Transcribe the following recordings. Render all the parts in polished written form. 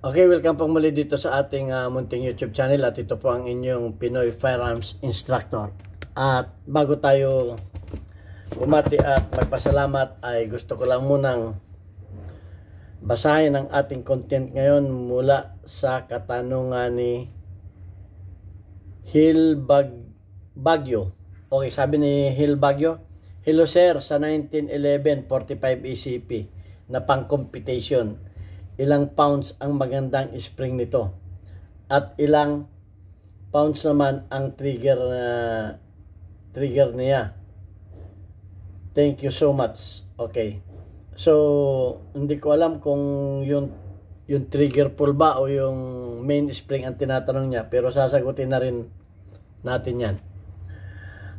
Okay, welcome po muli dito sa ating munting YouTube channel at ito po ang inyong Pinoy Firearms Instructor. At bago tayo bumati at magpasalamat ay gusto ko lang munang basahin ang ating content ngayon mula sa katanungan ni Hil Bagyo. Okay, sabi ni Hil Bagyo, "Hello sir, sa 1911 45 ECP na pang competition, ilang pounds ang magandang spring nito at ilang pounds naman ang trigger niya? Thank you so much." Okay, so hindi ko alam kung yung trigger pull ba o yung main spring ang tinatanong niya, pero sasagutin na rin natin yan.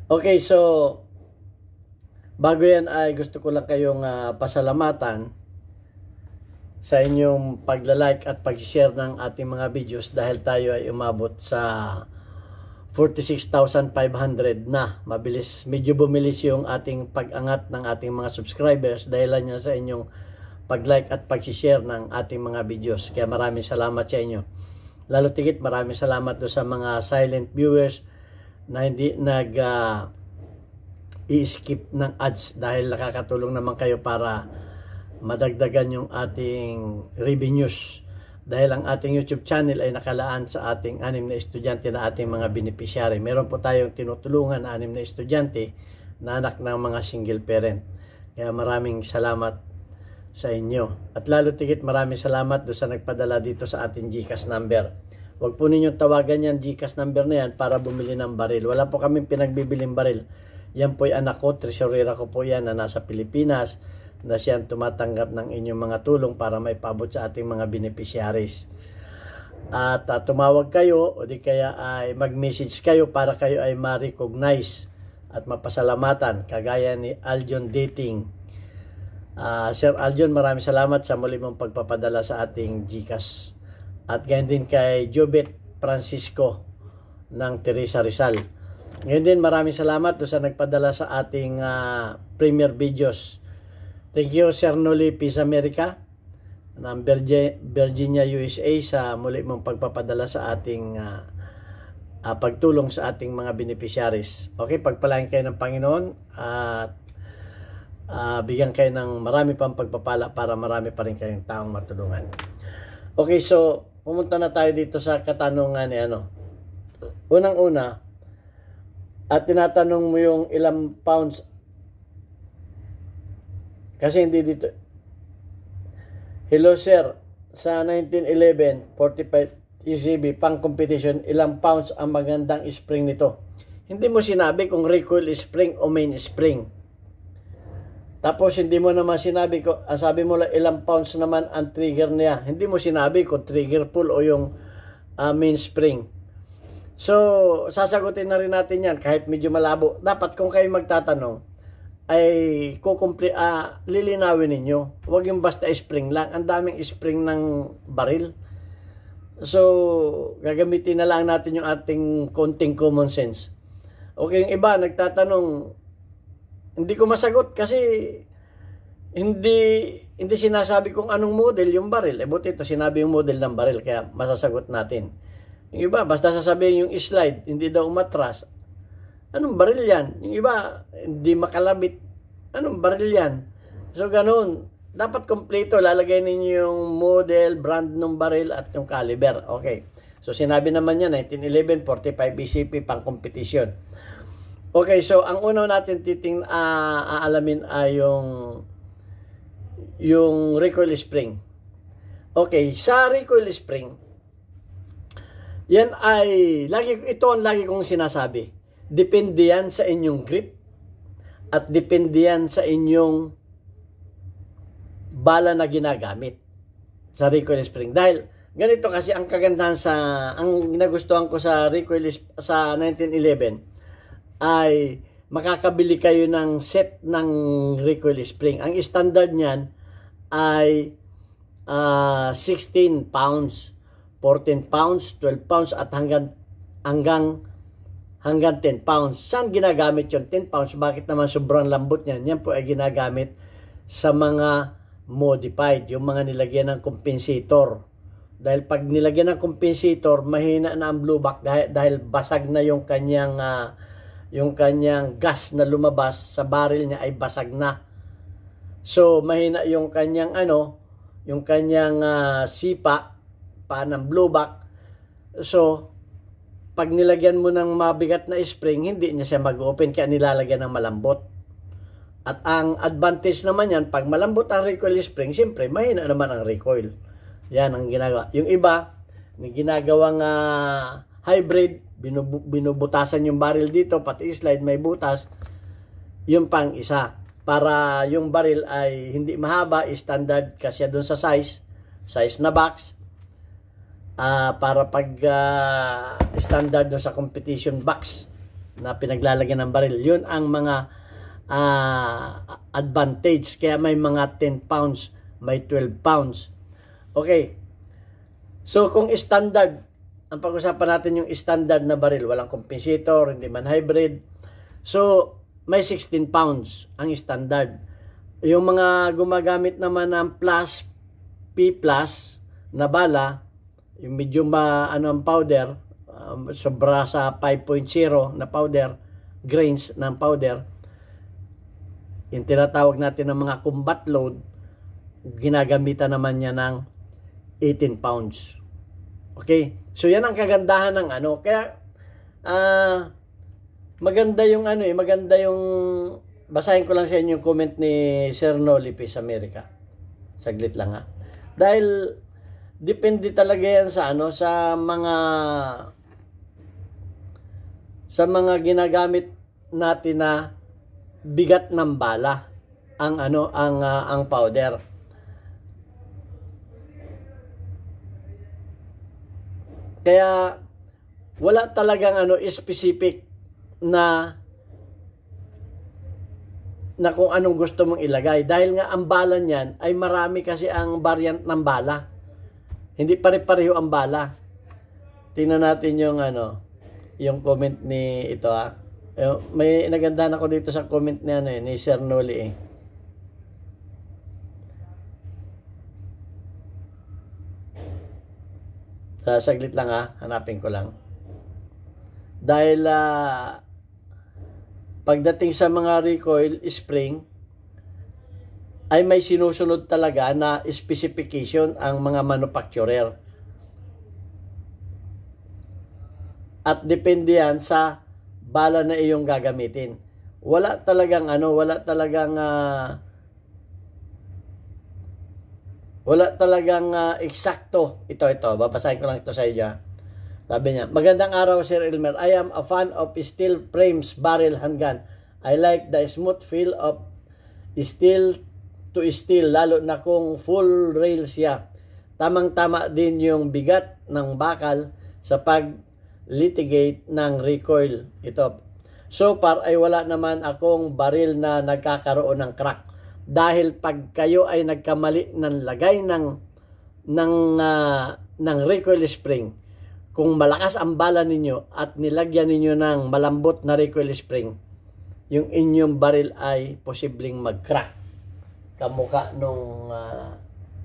Okay, so bago yan ay gusto ko lang kayong pasalamatan sa inyong pagla-like at pag-share ng ating mga videos dahil tayo ay umabot sa 46,500 na. Mabilis, medyo bumilis yung ating pag-angat ng ating mga subscribers dahil niya sa inyong pag-like at pag-share ng ating mga videos. Kaya maraming salamat sa inyo. Lalo tigit maraming salamat do sa mga silent viewers na hindi i-skip ng ads dahil nakakatulong naman kayo para madagdagan yung ating revenues dahil ang ating YouTube channel ay nakalaan sa ating 6 na estudyante na ating mga beneficiary. Meron po tayong tinutulungan na 6 na estudyante na anak ng mga single parent. Kaya maraming salamat sa inyo. At lalo tigit maraming salamat doon sa nagpadala dito sa ating GCash number. Huwag po ninyong tawagan yan, GCash number na yan, para bumili ng baril. Wala po kaming pinagbibiling baril. Yan po ay anak ko, treasurera ko po yan na nasa Pilipinas, na siyang tumatanggap ng inyong mga tulong para may paabot sa ating mga beneficiaries. At tumawag kayo o di kaya ay mag-message kayo para kayo ay ma-recognize at mapasalamatan kagaya ni Aljon Dating. Sir Aljon, maraming salamat sa muli mong pagpapadala sa ating GCash. At ganyan din kay Jobet Francisco ng Teresa Rizal. Ngayon din maraming salamat doon sa nagpadala sa ating premier videos. Thank you, Sir Noli Peace America ng Virginia, USA sa muli mong pagpapadala sa ating pagtulong sa ating mga beneficiaries. Okay, pagpalain kayo ng Panginoon at bigyan kayo ng marami pang pagpapala para marami pa rin kayong taong matulungan. Okay, so pumunta na tayo dito sa katanungan ni Unang-una, at tinatanong mo yung ilang pounds. Kasi hindi dito. Hello sir, sa 1911 45 ECB pang competition, ilang pounds ang magandang spring nito? Hindi mo sinabi kung recoil spring o main spring. Tapos hindi mo naman sinabi ko, sabi mo lang ilang pounds naman ang trigger niya. Hindi mo sinabi kung trigger pull o yung main spring. So sasagutin na rin natin yan kahit medyo malabo. Dapat kung kayo magtatanong ay lilinawin ninyo. Huwag yung basta spring lang. Ang daming spring ng baril. So, gagamitin na lang natin yung ating konting common sense. Okay, yung iba nagtatanong, hindi ko masagot kasi hindi sinasabi kung anong model yung baril. Buti ito, sinabi yung model ng baril, kaya masasagot natin. Yung iba, basta sasabihin yung slide, hindi daw umatras. Anong baril yan? Yung iba, hindi makalabit. Anong baril yan? So, ganun. Dapat kompleto. Lalagay ninyo yung model, brand ng baril, at yung caliber. Okay. So, sinabi naman niya, 1911, 45 BCP, pang competition. Okay, so, ang una natin aalamin ay yung recoil spring. Okay, sa recoil spring, yan ay, ito ang lagi kong sinasabi. Depende yan sa inyong grip at depende yan sa inyong bala na ginagamit sa recoil spring. Dahil ganito kasi ang kagandahan ang nagustuhan ko sa recoil sa 1911 ay makakabili kayo ng set ng recoil spring. Ang standard niyan ay 16 pounds, 14 pounds, 12 pounds at hanggang 10 pounds. Saan ginagamit yung 10 pounds? Bakit naman sobrang lambot niyan? Yan po ay ginagamit sa mga modified, yung mga nilagyan ng compensator Dahil pag nilagyan ng compensator, mahina na ang blowback dahil basag na yung kanyang gas na lumabas sa barrel niya ay basag na. So mahina yung kanyang sipa ng blowback. So pag nilagyan mo ng mabigat na spring, hindi niya siya mag-open, kaya nilalagyan ng malambot. At ang advantage naman yan, pag malambot ang recoil spring, siyempre, mahina naman ang recoil. Yan ang ginagawa. Yung iba, ginagawang hybrid, binubutasan yung barrel dito, pati slide may butas, yung pang isa. Para yung barrel ay hindi mahaba, standard kasi doon sa size na box. Para pag standard doon sa competition box na pinaglalagyan ng barrel, yun ang mga advantage. Kaya may mga 10 pounds, may 12 pounds. Okay. So kung standard, ang pag-usapan natin yung standard na baril, walang compensator, hindi man hybrid. So may 16 pounds ang standard. Yung mga gumagamit naman ng P+ na bala, yung medyo ang powder, sobra sa 5.0 na powder, grains ng powder, yung tinatawag natin ng mga combat load, ginagamitan naman niya ng 18 pounds. Okay? So yan ang kagandahan ng kaya maganda yung maganda yung, basahin ko lang sa inyo yung comment ni Sir Noli Peace America. Saglit lang ha. Dahil depende talaga yan sa sa mga ginagamit natin na bigat ng bala ang powder. Kaya wala talagang specific na kung anong gusto mong ilagay, dahil nga ang bala niyan ay marami kasi ang variant ng bala. Hindi pare-pareho ang bala. Tingnan natin yung yung comment ni ito may nagandahan ako dito sa comment ni Sir Noli Saglit lang hanapin ko lang. Dahil pagdating sa mga recoil spring ay may sinusunod talaga na specification ang mga manufacturer. At depende yan sa bala na iyong gagamitin. Wala talagang eksakto. Ito, babasahin ko lang ito sa inyo. Sabi niya, magandang araw Sir Elmer. I am a fan of steel frames barrel handgun. I like the smooth feel of steel to steel, lalo na kung full rail siya. Tamang-tama din yung bigat ng bakal sa pag-litigate ng recoil. Ito. So far ay wala naman akong baril na nagkakaroon ng crack. Dahil pag kayo ay nagkamali ng lagay ng recoil spring, kung malakas ang bala ninyo at nilagyan ninyo ng malambot na recoil spring, yung inyong baril ay posibleng mag-crack. Kamukha nung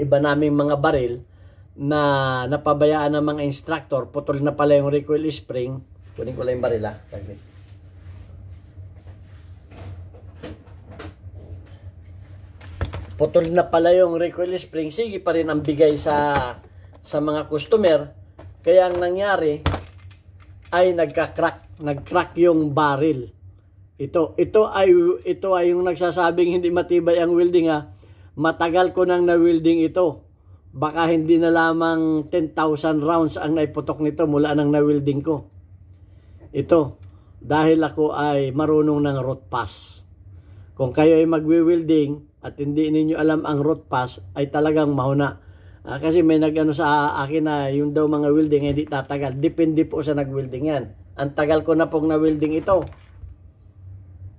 iba naming mga baril na napabayaan ng mga instructor, putol na pala yung recoil spring. Kunin ko lang yung baril Putol na pala yung recoil spring, sige pa rin ang bigay sa mga customer. Kaya ang nangyari ay nag-crack yung baril. Ito ay yung nagsasabing hindi matibay ang welding Matagal ko nang na-welding ito. Baka hindi na lamang 10,000 rounds ang naiputok nito mula nang na-welding ko. Ito, dahil ako ay marunong ng root pass. Kung kayo ay magwi-welding at hindi ninyo alam ang root pass, ay talagang mahuna. Kasi may sa akin na yung daw mga welding hindi tatagal. Depende po sa nag-welding yan. Ang tagal ko na pong na-welding ito.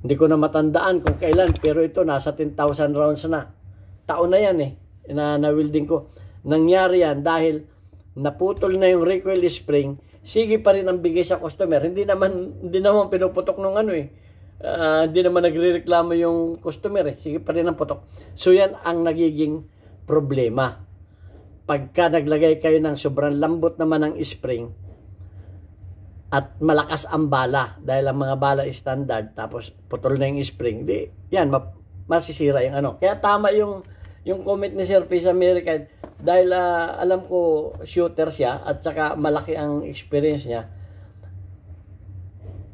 Hindi ko na matandaan kung kailan, pero ito nasa 10,000 rounds na. Taon na yan na-welding ko. Nangyari yan dahil naputol na yung recoil spring, sige pa rin ang bigay sa customer. Hindi naman pinuputok nung hindi naman nagrereklamo yung customer Sige pa rin ang putok. So yan ang nagiging problema. pagka naglagay kayo ng sobrang lambot naman ng spring at malakas ang bala dahil ang mga bala is standard tapos putol na yung spring, di yan masisira yung ano. Kaya tama yung comment ni Sir P sa America dahil alam ko shooter siya at saka malaki ang experience niya.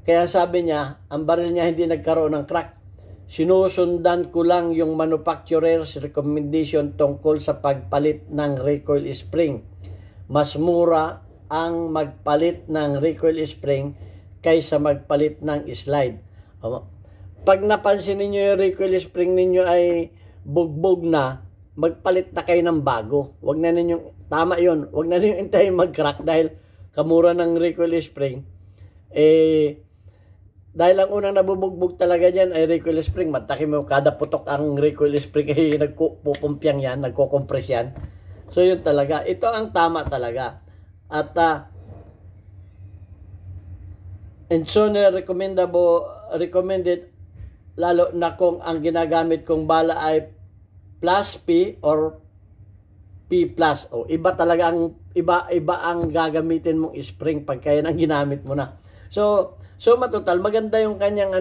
Kaya sabi niya, ang baril niya hindi nagkaroon ng crack. Sinusundan ko lang yung manufacturer's recommendation tungkol sa pagpalit ng recoil spring. Mas mura ang magpalit ng recoil spring kaysa magpalit ng slide. Pag napansin ninyo yung recoil spring ninyo ay bugbog na, magpalit na kayo ng bago. Wag na ninyong, tama yun, wag na ninyong intayin mag-crack dahil kamura ng recoil spring. Dahil ang unang nabubugbog talaga dyan ay recoil spring. Matakin mo, kada putok ang recoil spring ay nagpupumpyang yan, nagkukompress yan. So yun talaga. Ito ang tama talaga. At and so recommended lalo na kung ang ginagamit kong bala ay plus P or P plus. O, iba talaga iba ang gagamitin mong spring pagka yan ang ginamit mo na. So matotal, maganda yung kanyang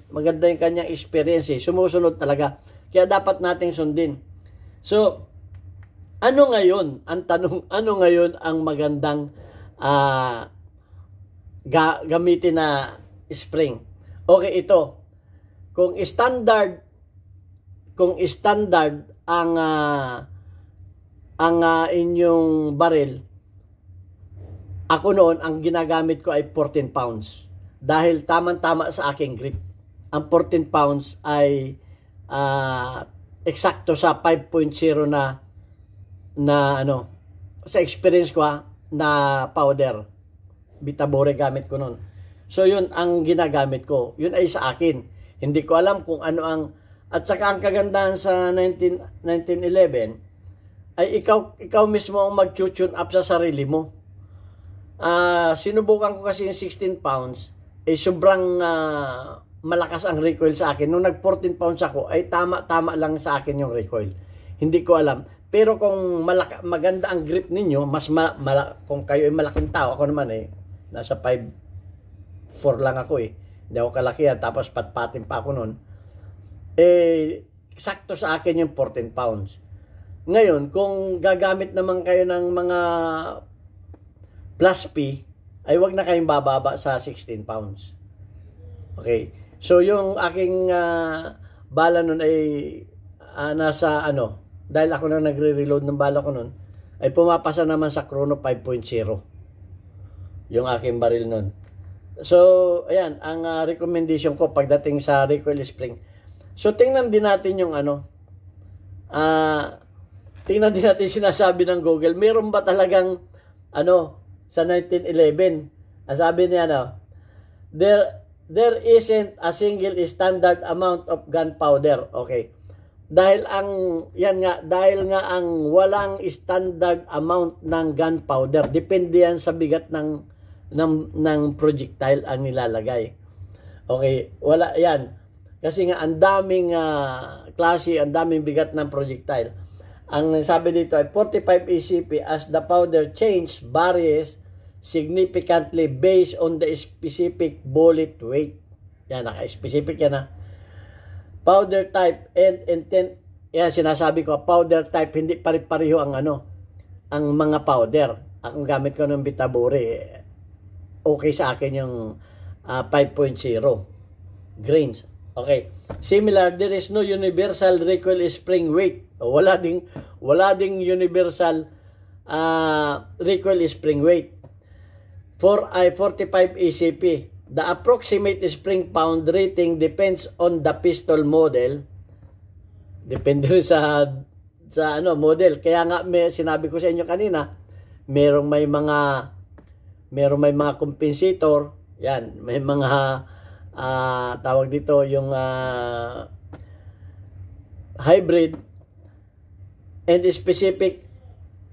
maganda yung kanyang experience sumusunod talaga. Kaya dapat nating sundin. So, ano ngayon? Ang tanong, ano ngayon ang magandang gamitin na spring? Okay, ito. Kung standard ang inyong baril, ako noon ang ginagamit ko ay 14 pounds. Dahil tamang-tama sa aking grip. Ang 14 pounds ay eksakto sa 5.0 na sa experience ko na powder. Bitabore gamit ko noon. So yun ang ginagamit ko. Yun ay sa akin. Hindi ko alam kung ano ang at saka ang kagandahan sa 1911 ay ikaw mismo ang mag-tune up sa sarili mo. Sinubukan ko kasi yung 16 pounds sobrang malakas ang recoil sa akin. Nung nag 14 pounds ako, ay tama-tama lang sa akin yung recoil. Hindi ko alam. Pero kung maganda ang grip ninyo, kung kayo ay malaking tao, ako naman nasa 5'4" lang ako Hindi ako kalakihan, tapos patpatin pa ako nun. Sakto sa akin yung 14 pounds. Ngayon, kung gagamit naman kayo ng mga plus P, ay wag na kayong bababa sa 16 pounds. Okay. So, yung aking bala nun ay nasa dahil ako na nagre-reload ng bala ko nun, ay pumapasa naman sa Chrono 5.0 yung aking baril nun. So, ayan, ang recommendation ko pagdating sa recoil spring. So, tingnan din natin yung tingnan din natin sinasabi ng Google. Meron ba talagang sa 1911, ang sabi niya there isn't a single standard amount of gunpowder. Okay. Dahil nga ang walang standard amount ng gunpowder, depende yan sa bigat ng projectile ang nilalagay. Okay, wala yan. Kasi nga ang daming klase, ang daming bigat ng projectile. Ang sabi dito ay 45 ECP as the powder change varies significantly based on the specific bullet weight. Yan, naka-specific yan Powder type and intent. Yan, sinasabi ko, powder type, hindi pare-pareho ang mga powder. Ang gamit ko ng Bitabore, okay sa akin yung 5.0 grains. Okay. Similar, there is no universal recoil spring weight. Wala ding universal recoil spring weight. For I 45 ECP, the approximate spring pound rating depends on the pistol model. Depende rin sa model. Kaya nga sinabi ko sa inyo kanina, merong may mga compensator. Yan, may mga tawag dito yung hybrid and specific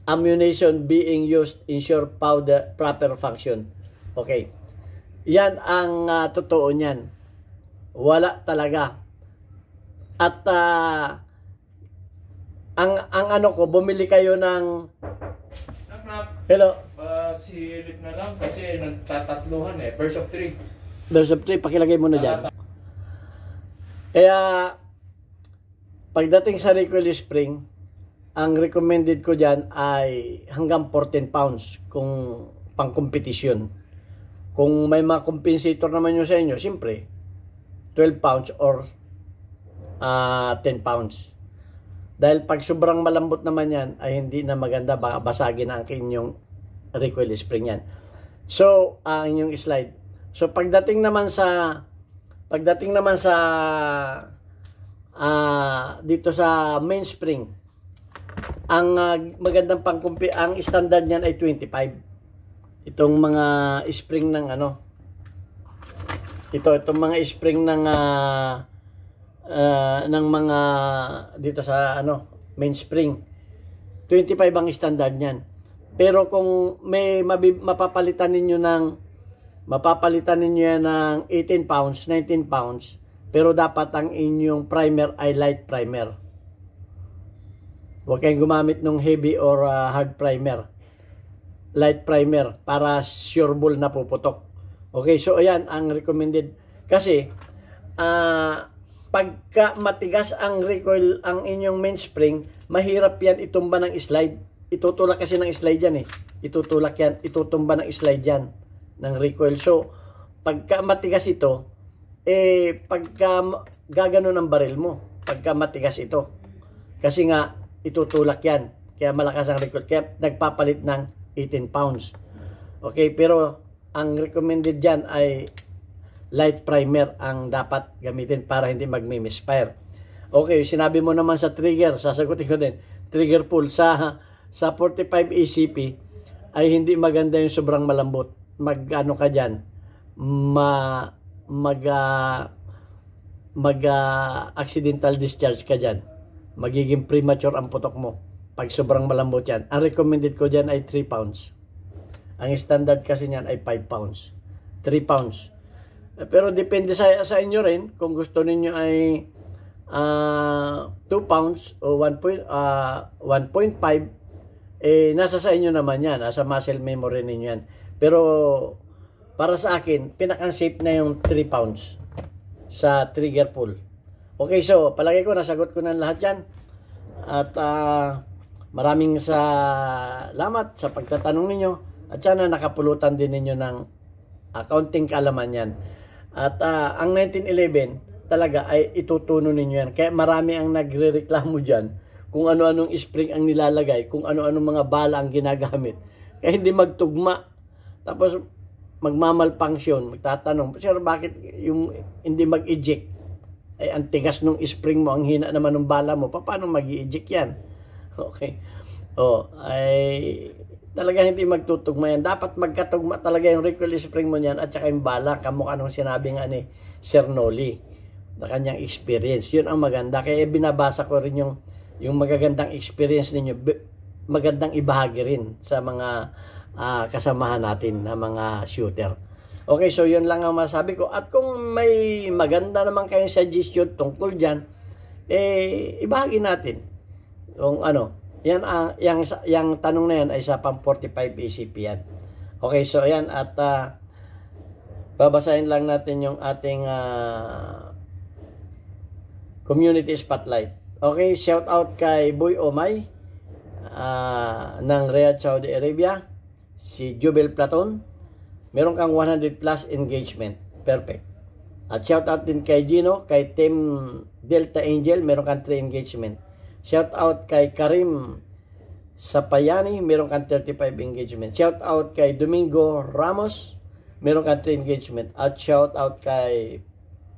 ammunition being used ensure powder proper function. Okay. Yan ang totoo niyan. Wala talaga. At ang bumili kayo ng Hello. Silip na lang kasi nagtatatluhan eh. Birds of 3. Birds of 3, pakilagay mo na dyan. Kaya, pagdating sa recoil spring, ang recommended ko dyan ay hanggang 14 pounds kung pang-competition. Kung may mga compensator naman yun sa inyo, siyempre, 12 pounds or 10 pounds. Dahil pag sobrang malambot naman yan, ay hindi na maganda, baka basagin ang inyong recoil spring yan. So, ang inyong slide. So, pagdating naman sa dito sa mainspring, ang magandang pangkumpi, ang standard niyan ay 25. Itong mga spring ng ano, itong mga spring ng mga dito sa ano, mainspring, 25 ang standard niyan. Pero kung may mapapalitan ninyo yan ng 18 pounds, 19 pounds, pero dapat ang inyong primer ay light primer. Huwag kayong gumamit ng heavy or hard primer. Light primer para sureball na puputok. Okay, so ayan ang recommended. Kasi, pagka matigas ang recoil, ang inyong mainspring, mahirap yan itumba ng slide. Itutulak kasi ng slide yan eh. Itutulak yan, itutumba ng slide yan ng recoil. So, pagka matigas ito, pagka gagano ng baril mo, pagka matigas ito. Kasi nga, itutulak yan. Kaya malakas ang recoil. Kaya nagpapalit ng 18 pounds. Okay, pero ang recommended dyan ay light primer ang dapat gamitin para hindi magmi-misfire. Okay, sinabi mo naman sa trigger, sasagutin ko din. Trigger pull sa 45 ACP ay hindi maganda yung sobrang malambot. Mag-ano ka dyan, accidental discharge ka dyan. Magiging premature ang putok mo pag sobrang malambot yan. Ang recommended ko dyan ay 3 pounds. Ang standard kasi niyan ay 5 pounds. 3 pounds. Pero depende sa inyo rin kung gusto ninyo ay 2 pounds o 1.5, nasa sa inyo naman yan. Nasa muscle memory ninyo yan. Pero para sa akin, pinaka-safe na yung 3 pounds sa trigger pull. Okay, so palagay ko nasagot ko na lahat yan. At maraming salamat sa pagtatanong ninyo. At sana nakapulutan din ninyo ng accounting kaalaman yan. At ang 1911 talaga ay itutuno ninyo yan. Kaya marami ang nagre-reklamo dyan kung ano-anong spring ang nilalagay, kung ano-anong mga bala ang ginagamit. Kaya hindi magtugma. Tapos magmamalfunction, magtatanong, sir, bakit yung hindi mag-eject? Ay, ang tigas ng spring mo, ang hina naman ng bala mo, paano mag-i-eject yan? Okay. Ay talaga hindi magtutugma yan. Dapat magkatugma talaga yung recoil spring mo niyan at saka yung bala, kamukha nung sinabi nga ni Sir Noli, na kanyang experience. Yun ang maganda. Kaya binabasa ko rin yung magagandang experience ninyo, magandang ibahagi rin sa mga kasamahan natin na mga shooter. Okay, so yun lang ang masabi ko. At kung may maganda naman kayong suggestion tungkol dyan, ibahagi natin. Kung ano, yung tanong na yan ay sa pang 45 ACP yan. Okay, so ayan, at babasahin lang natin yung ating community spotlight. Okay, shout out kay Boy Omay ng Riyadh, Saudi Arabia. Si Jubel Platon, meron kang 100 plus engagement. Perfect. At shout out din kay Gino, kay Team Delta Angel, meron kang 3 engagement. Shout out kay Karim Sapayani, meron kang 35 engagement. Shout out kay Domingo Ramos, meron kang 3 engagement. At shout out kay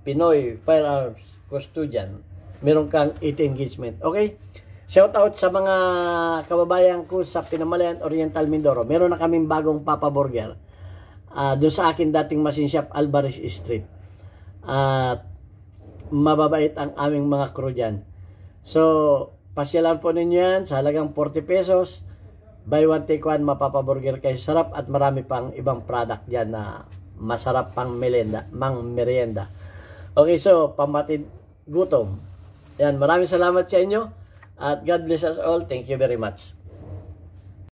Pinoy Firearms Custodian, meron kang 8 engagement. Okay? Shout out sa mga kababayan ko sa Pinamalayan Oriental Mindoro. Meron na kaming bagong Papa Burger doon sa akin dating machine shop, Alvarez Street. At mababait ang aming mga crew dyan. So, pasyalan po ninyo yan sa halagang 40 pesos. Buy one, take one, mapapaburger kayo. Sarap at marami pang ibang product dyan na masarap pang merienda. Okay, so, pamatid gutom. Yan, maraming salamat sa inyo. At God bless us all. Thank you very much.